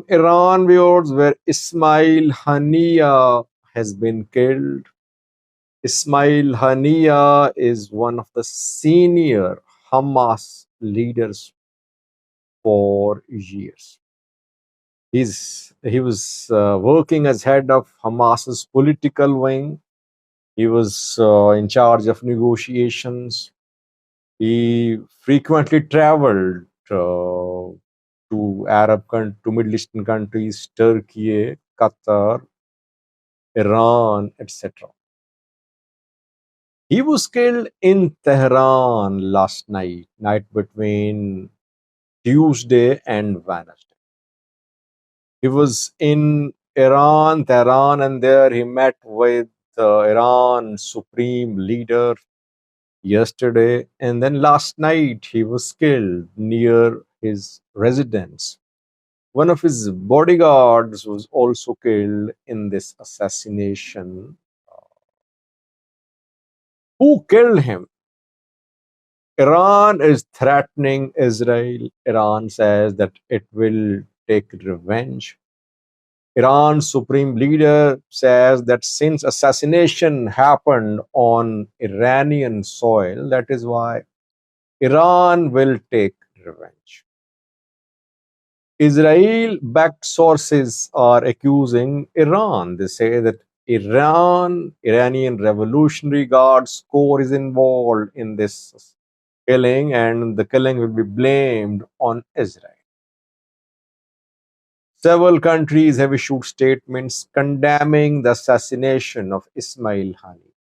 from Iran, viewers, where Ismail Haniyeh has been killed. Ismail Haniyeh is one of the senior Hamas leaders for years. He was working as head of Hamas's political wing. He was in charge of negotiations. He frequently traveled to Middle Eastern countries, Turkey, Qatar, Iran, etc. He was killed in Tehran last night between Tuesday and Wednesday. He was in Tehran, and there he met with the Iran supreme leader yesterday. And then last night he was killed near his residence. One of his bodyguards was also killed in this assassination. Who killed him? Iran is threatening Israel. Iran says that it will take revenge. Iran's supreme leader says that since assassination happened on Iranian soil, that is why Iran will take revenge. Israel-backed sources are accusing Iran. They say that Iranian Revolutionary Guards Corps is involved in this killing, and the killing will be blamed on Israel. Several countries have issued statements condemning the assassination of Ismail Haniyeh.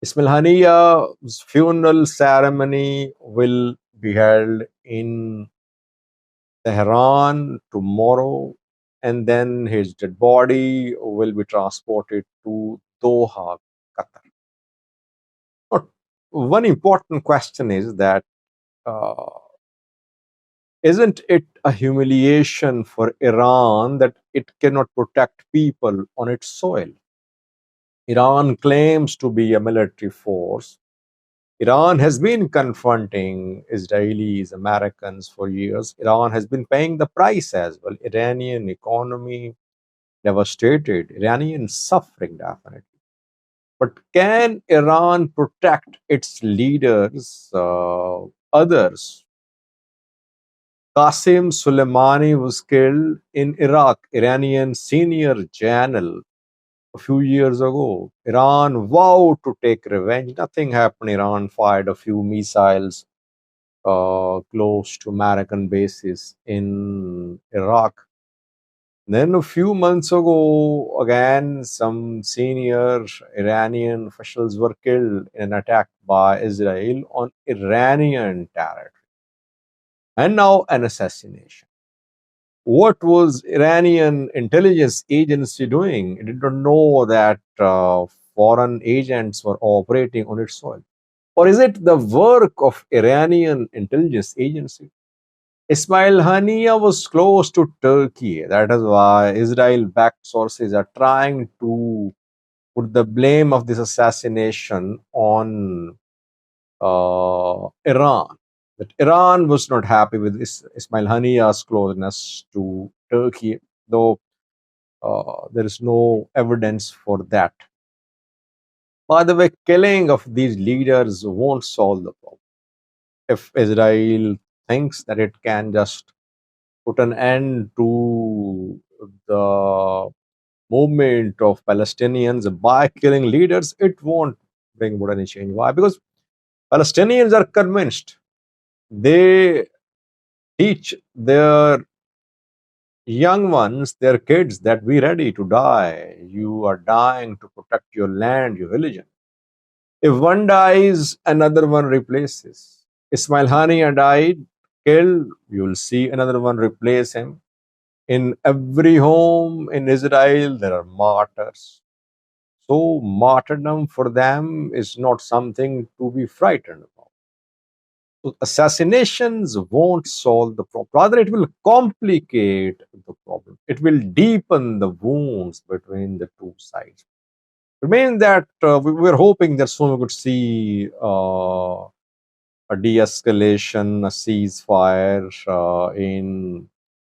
Ismail Haniyeh's funeral ceremony will be held in Tehran tomorrow, and then his dead body will be transported to Doha, Qatar. But one important question is that uh, isn't it a humiliation for Iran that it cannot protect people on its soil? Iran claims to be a military force. Iran has been confronting Israelis, Americans for years. Iran has been paying the price as well. Iranian economy devastated, Iranian suffering definitely. But can Iran protect its leaders, others? Qasem Soleimani was killed in Iraq, Iranian senior general, a few years ago. Iran vowed to take revenge. Nothing happened. Iran fired a few missiles close to American bases in Iraq. Then a few months ago, again, some senior Iranian officials were killed in an attack by Israel on Iranian territory. And now an assassination. What was Iranian intelligence agency doing? It did not know that foreign agents were operating on its soil. Or is it the work of Iranian intelligence agency? Ismail Haniyeh was close to Turkey. That is why Israel-backed sources are trying to put the blame of this assassination on Iran. That Iran was not happy with Ismail Haniyeh's closeness to Turkey, though there is no evidence for that. By the way, killing of these leaders won't solve the problem. If Israel thinks that it can just put an end to the movement of Palestinians by killing leaders, it won't bring about any change. Why? Because Palestinians are convinced. They teach their young ones, their kids, that we're ready to die. You are dying to protect your land, your religion. If one dies, another one replaces. Ismail Haniyeh died, killed, you'll see another one replace him. In every home in Israel, there are martyrs. So, martyrdom for them is not something to be frightened about. So, assassinations won't solve the problem. Rather, it will complicate the problem. It will deepen the wounds between the two sides. Remains that we're hoping that soon we could see a de-escalation, a ceasefire in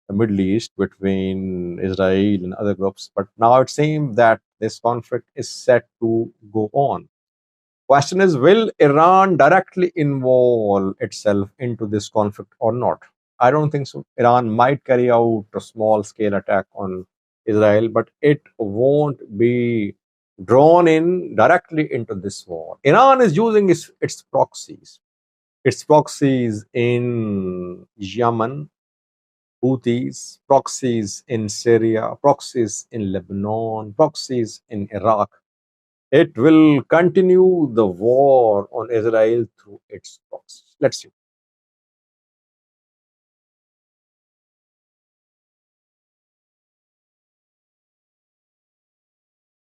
the Middle East between Israel and other groups. But now it seems that this conflict is set to go on. Question is, will Iran directly involve itself into this conflict or not? I don't think so. Iran might carry out a small scale attack on Israel, but it won't be drawn in directly into this war. Iran is using its proxies in Yemen, Houthis, proxies in Syria, proxies in Lebanon, proxies in Iraq. It will continue the war on Israel through its proxies. Let's see.